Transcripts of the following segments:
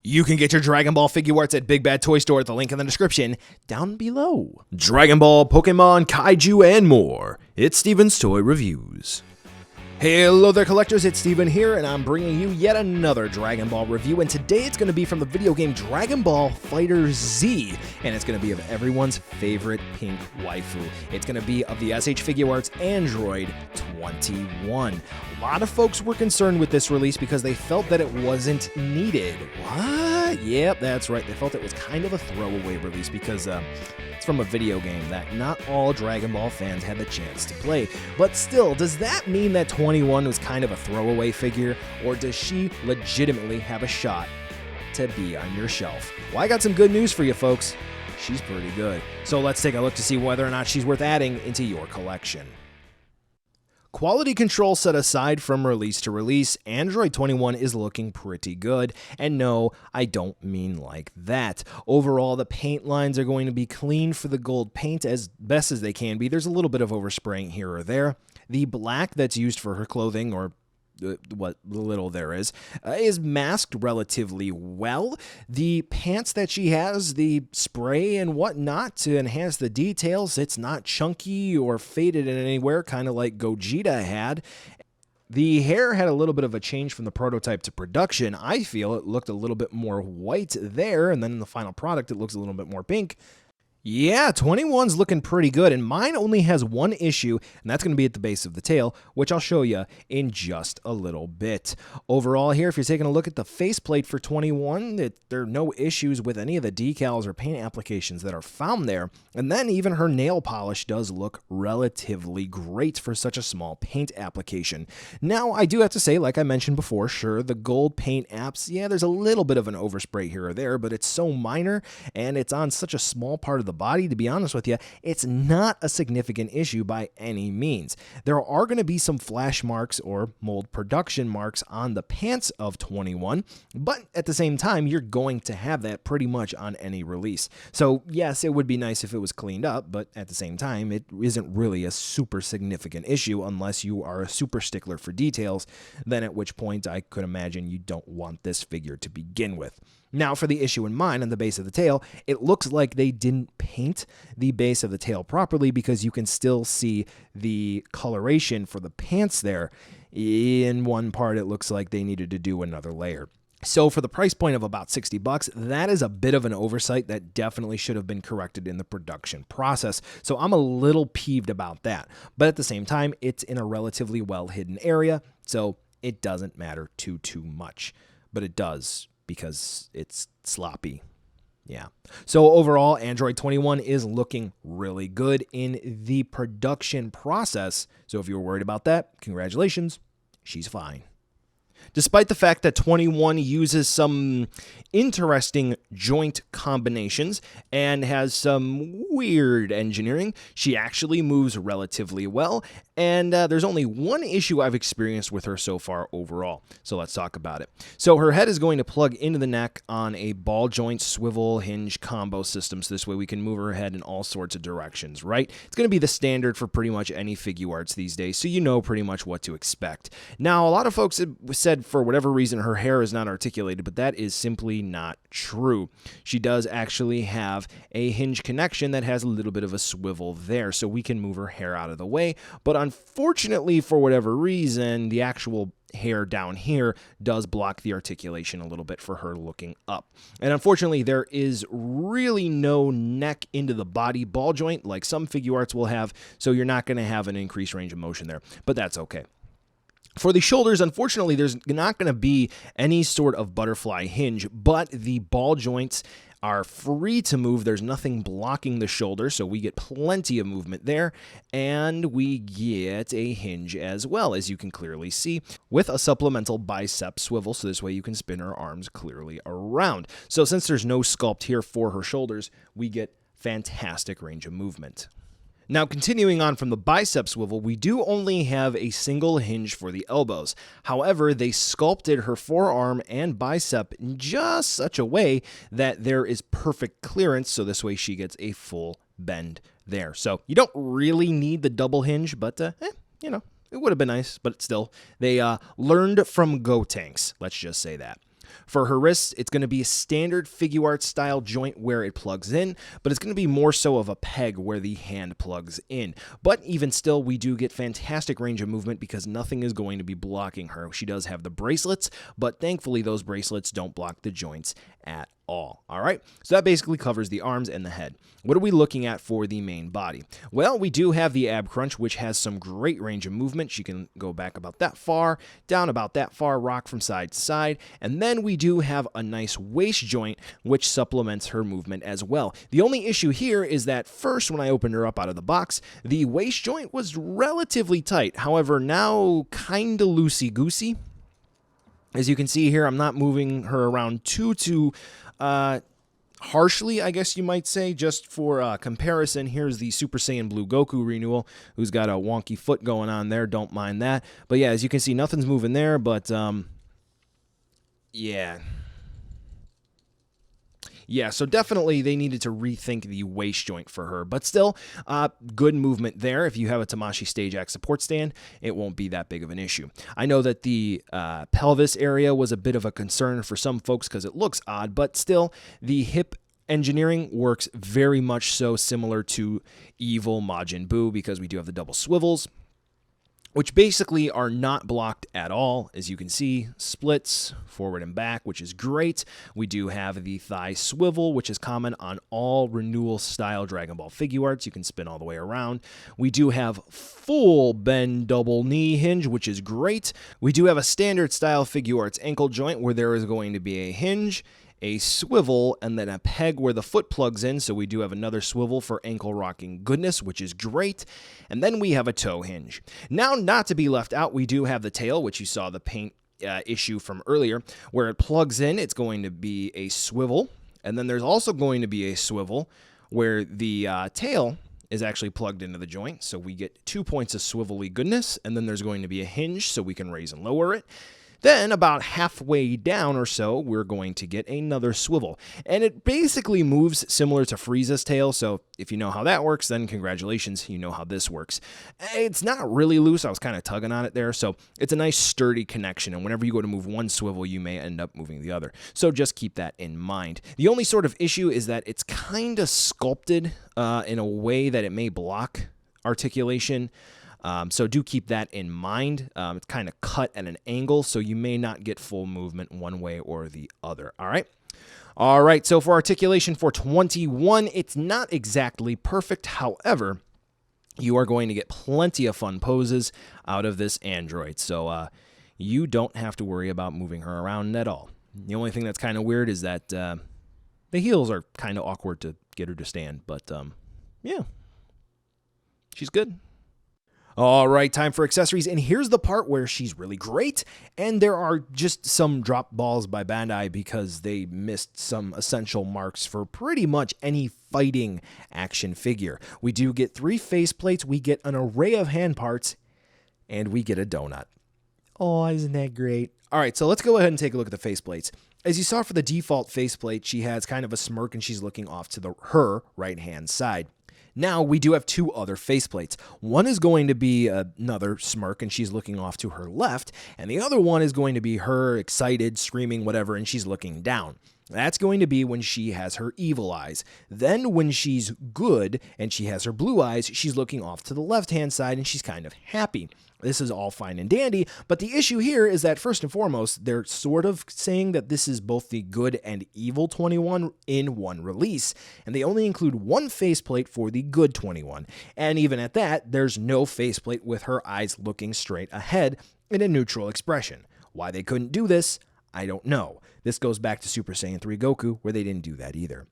You can get your Dragon Ball Figuarts at Big Bad Toy Store at the link in the description down below. Dragon Ball, Pokemon, Kaiju, and more. It's Steven's Toy Reviews. Hello there collectors, it's Steven here, and I'm bringing you yet another Dragon Ball review, and today it's going to be from the video game Dragon Ball FighterZ, and it's going to be of everyone's favorite pink waifu. It's going to be of the SH Figuarts Android 21. A lot of folks were concerned with this release because they felt that it wasn't needed. What? Yep, that's right. They felt it was kind of a throwaway release because it's from a video game that not all Dragon Ball fans had the chance to play. But still, does that mean that 21 was kind of a throwaway figure, or does she legitimately have a shot to be on your shelf? Well, I got some good news for you folks. She's pretty good. So let's take a look to see whether or not she's worth adding into your collection. Quality control set aside from release to release, Android 21 is looking pretty good, and no, I don't mean like that. Overall, the paint lines are going to be clean for the gold paint as best as they can be. There's a little bit of overspraying here or there. The black that's used for her clothing, or what little there is masked relatively well. The pants that she has, the spray and whatnot to enhance the details, it's not chunky or faded in anywhere, kind of like Gogeta had. The hair had a little bit of a change from the prototype to production. I feel it looked a little bit more white there, and then in the final product it looks a little bit more pink. Yeah, 21's looking pretty good, and mine only has one issue, and that's going to be at the base of the tail, which I'll show you in just a little bit. Overall here, if you're taking a look at the faceplate for 21, there are no issues with any of the decals or paint applications that are found there, and then even her nail polish does look relatively great for such a small paint application. Now, I do have to say, like I mentioned before, sure, the gold paint apps, yeah, there's a little bit of an overspray here or there, but it's so minor, and it's on such a small part of the body, to be honest with you, it's not a significant issue by any means. There are going to be some flash marks or mold production marks on the pants of 21, but at the same time, you're going to have that pretty much on any release. So yes, it would be nice if it was cleaned up, but at the same time, it isn't really a super significant issue unless you are a super stickler for details, then at which point I could imagine you don't want this figure to begin with. Now, for the issue in mind on the base of the tail, it looks like they didn't paint the base of the tail properly because you can still see the coloration for the pants there. In one part, it looks like they needed to do another layer. So for the price point of about $60, that is a bit of an oversight that definitely should have been corrected in the production process. So I'm a little peeved about that. But at the same time, it's in a relatively well-hidden area, so it doesn't matter too much. But it does, because it's sloppy. Yeah. So overall, Android 21 is looking really good in the production process. So if you were worried about that, congratulations, she's fine. Despite the fact that 21 uses some interesting joint combinations and has some weird engineering, she actually moves relatively well, and there's only one issue I've experienced with her so far overall, so let's talk about it. So her head is going to plug into the neck on a ball joint swivel hinge combo system, so this way we can move her head in all sorts of directions, right? It's going to be the standard for pretty much any Figuarts these days, so you know pretty much what to expect. Now, a lot of folks have said for whatever reason her hair is not articulated, but that is simply not true. She does actually have a hinge connection that has a little bit of a swivel there, so we can move her hair out of the way, but unfortunately, for whatever reason, the actual hair down here does block the articulation a little bit for her looking up. And unfortunately, there is really no neck into the body ball joint like some Figuarts will have, so you're not going to have an increased range of motion there, but that's okay. For the shoulders, unfortunately, there's not going to be any sort of butterfly hinge, but the ball joints are free to move. There's nothing blocking the shoulder, so we get plenty of movement there, and we get a hinge as well, as you can clearly see, with a supplemental bicep swivel, so this way you can spin her arms clearly around. So since there's no sculpt here for her shoulders, we get fantastic range of movement. Now, continuing on from the bicep swivel, we do only have a single hinge for the elbows. However, they sculpted her forearm and bicep in just such a way that there is perfect clearance, so this way she gets a full bend there. So you don't really need the double hinge, but, you know, it would have been nice, but still, they learned from Gotenks, let's just say that. For her wrists, it's going to be a standard Figuarts style joint where it plugs in, but it's going to be more so of a peg where the hand plugs in. But even still, we do get fantastic range of movement because nothing is going to be blocking her. She does have the bracelets, but thankfully those bracelets don't block the joints at all. All right, so that basically covers the arms and the head. What are we looking at for the main body? Well, we do have the ab crunch, which has some great range of movement. She can go back about that far, down about that far, rock from side to side, and then we do have a nice waist joint, which supplements her movement as well. The only issue here is that first, when I opened her up out of the box, the waist joint was relatively tight. However, now kind of loosey-goosey. As you can see here, I'm not moving her around too harshly, I guess you might say. Just for comparison, here's the Super Saiyan Blue Goku renewal, who's got a wonky foot going on there. Don't mind that. But yeah, as you can see, nothing's moving there, but yeah. Yeah, so definitely they needed to rethink the waist joint for her. But still, good movement there. If you have a Tamashii Stage Axe support stand, it won't be that big of an issue. I know that the pelvis area was a bit of a concern for some folks because it looks odd, but still, the hip engineering works very much so similar to Evil Majin Buu because we do have the double swivels, which basically are not blocked at all. As you can see, splits forward and back, which is great. We do have the thigh swivel, which is common on all renewal style Dragon Ball Figuarts. You can spin all the way around. We do have full bend double knee hinge, which is great. We do have a standard style Figuarts ankle joint where there is going to be a hinge, a swivel, and then a peg where the foot plugs in, so we do have another swivel for ankle rocking goodness, which is great. And then we have a toe hinge. Now, not to be left out, we do have the tail, which you saw the paint issue from earlier, where it plugs in. It's going to be a swivel, and then there's also going to be a swivel where the tail is actually plugged into the joint, so we get 2 points of swivelly goodness, and then there's going to be a hinge so we can raise and lower it. Then about halfway down or so, we're going to get another swivel. And it basically moves similar to Frieza's tail, so if you know how that works, then congratulations, you know how this works. It's not really loose, I was kind of tugging on it there, so it's a nice sturdy connection, and whenever you go to move one swivel, you may end up moving the other. So just keep that in mind. The only sort of issue is that it's kind of sculpted in a way that it may block articulation. So do keep that in mind. It's kind of cut at an angle, so you may not get full movement one way or the other. All right. All right. So for articulation for 21, it's not exactly perfect. However, you are going to get plenty of fun poses out of this android. So you don't have to worry about moving her around at all. The only thing that's kind of weird is that the heels are kind of awkward to get her to stand. But yeah, she's good. All right, time for accessories, and here's the part where she's really great, and there are just some drop balls by Bandai because they missed some essential marks for pretty much any fighting action figure. We do get 3 faceplates, we get an array of hand parts, and we get a donut. Oh, isn't that great? All right, so let's go ahead and take a look at the faceplates. As you saw for the default faceplate, she has kind of a smirk, and she's looking off to her right-hand side. Now, we do have 2 other faceplates. One is going to be another smirk, and she's looking off to her left, and the other one is going to be her excited, screaming, whatever, and she's looking down. That's going to be when she has her evil eyes. Then when she's good and she has her blue eyes, she's looking off to the left-hand side, and she's kind of happy. This is all fine and dandy, but the issue here is that first and foremost, they're sort of saying that this is both the good and evil 21 in one release, and they only include 1 faceplate for the good 21. And even at that, there's no faceplate with her eyes looking straight ahead in a neutral expression. Why they couldn't do this, I don't know. This goes back to Super Saiyan 3 Goku, where they didn't do that either.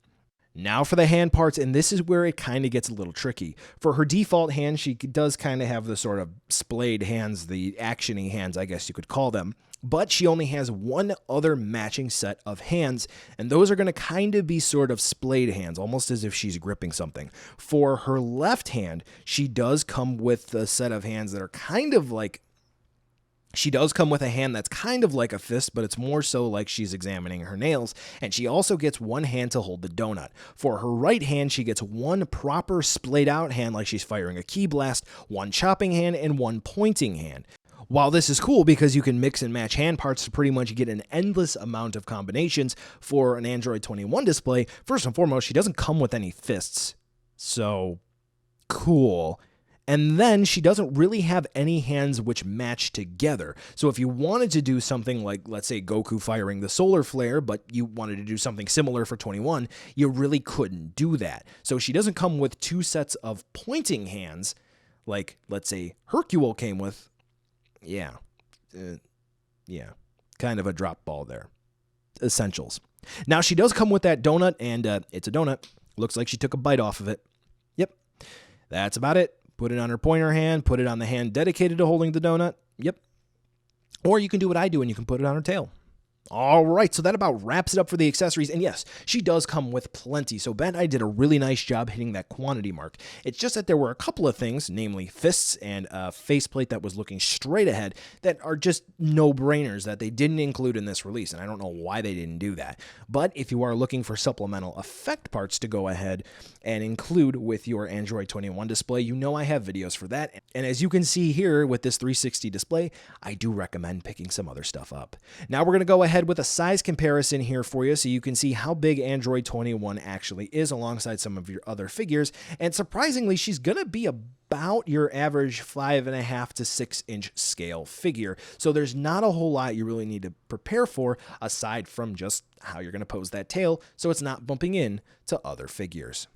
Now for the hand parts, and this is where it kind of gets a little tricky. For her default hand, she does kind of have the sort of splayed hands, the action-y hands, I guess you could call them. But she only has 1 other matching set of hands, and those are going to kind of be sort of splayed hands, almost as if she's gripping something. For her left hand, she does come with a set of hands that are kind of like... She does come with a hand that's kind of like a fist, but it's more so like she's examining her nails, and she also gets 1 hand to hold the donut. For her right hand, she gets 1 proper splayed out hand like she's firing a ki blast, 1 chopping hand, and 1 pointing hand. While this is cool because you can mix and match hand parts to pretty much get an endless amount of combinations for an Android 21 display, first and foremost, she doesn't come with any fists. So, cool. And then she doesn't really have any hands which match together. So if you wanted to do something like, let's say, Goku firing the solar flare, but you wanted to do something similar for 21, you really couldn't do that. So she doesn't come with two sets of pointing hands, like, let's say, Hercule came with. Yeah, kind of a drop ball there. Essentials. Now, she does come with that donut, and it's a donut. Looks like she took a bite off of it. Yep, that's about it. Put it on her pointer hand, put it on the hand dedicated to holding the donut. Yep. Or you can do what I do, and you can put it on her tail. All right, so that about wraps it up for the accessories. And yes, she does come with plenty. So Bandai did a really nice job hitting that quantity mark. It's just that there were a couple of things, namely fists and a faceplate that was looking straight ahead, that are just no-brainers that they didn't include in this release. And I don't know why they didn't do that. But if you are looking for supplemental effect parts to go ahead and include with your Android 21 display, you know I have videos for that. And as you can see here with this 360 display, I do recommend picking some other stuff up. Now we're going to go ahead with a size comparison here for you so you can see how big Android 21 actually is alongside some of your other figures. And surprisingly, she's going to be about your average 5.5 to 6 inch scale figure. So there's not a whole lot you really need to prepare for aside from just how you're going to pose that tail so it's not bumping in to other figures.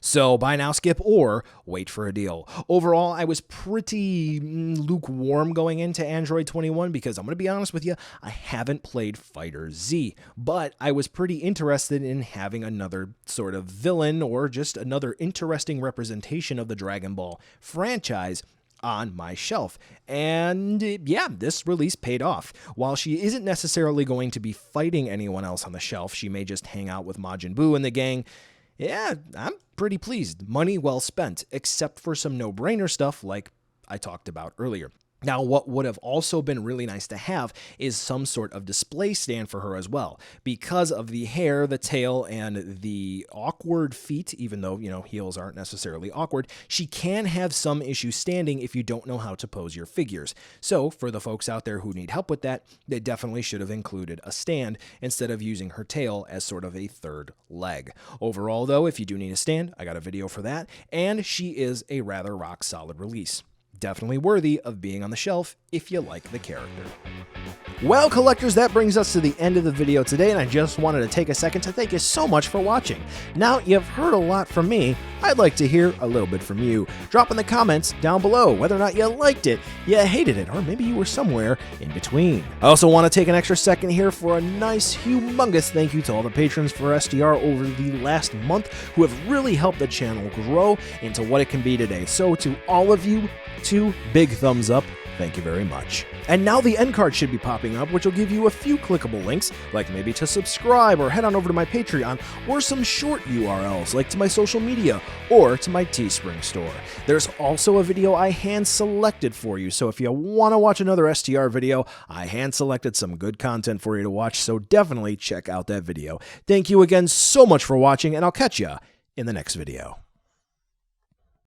So buy now, skip, or wait for a deal. Overall, I was pretty lukewarm going into Android 21 because I'm going to be honest with you, I haven't played Fighter Z, but I was pretty interested in having another sort of villain or just another interesting representation of the Dragon Ball franchise on my shelf. And yeah, this release paid off. While she isn't necessarily going to be fighting anyone else on the shelf, she may just hang out with Majin Buu and the gang. Yeah, I'm pretty pleased. Money well spent, except for some no-brainer stuff like I talked about earlier. Now, what would have also been really nice to have is some sort of display stand for her as well. Because of the hair, the tail, and the awkward feet, even though, heels aren't necessarily awkward, she can have some issues standing if you don't know how to pose your figures. So, for the folks out there who need help with that, they definitely should have included a stand instead of using her tail as sort of a third leg. Overall, though, if you do need a stand, I got a video for that, and she is a rather rock-solid release. Definitely worthy of being on the shelf if you like the character. Well, collectors, that brings us to the end of the video today, and I just wanted to take a second to thank you so much for watching. Now, you've heard a lot from me. I'd like to hear a little bit from you. Drop in the comments down below whether or not you liked it, you hated it, or maybe you were somewhere in between. I also want to take an extra second here for a nice, humongous thank you to all the patrons for SDR over the last month who have really helped the channel grow into what it can be today. So to all of you, 2 big thumbs up. Thank you very much. And now the end card should be popping up, which will give you a few clickable links, like maybe to subscribe or head on over to my Patreon, or some short URLs like to my social media or to my Teespring store. There's also a video I hand-selected for you, so if you want to watch another STR video, I hand-selected some good content for you to watch, so definitely check out that video. Thank you again so much for watching, and I'll catch ya in the next video.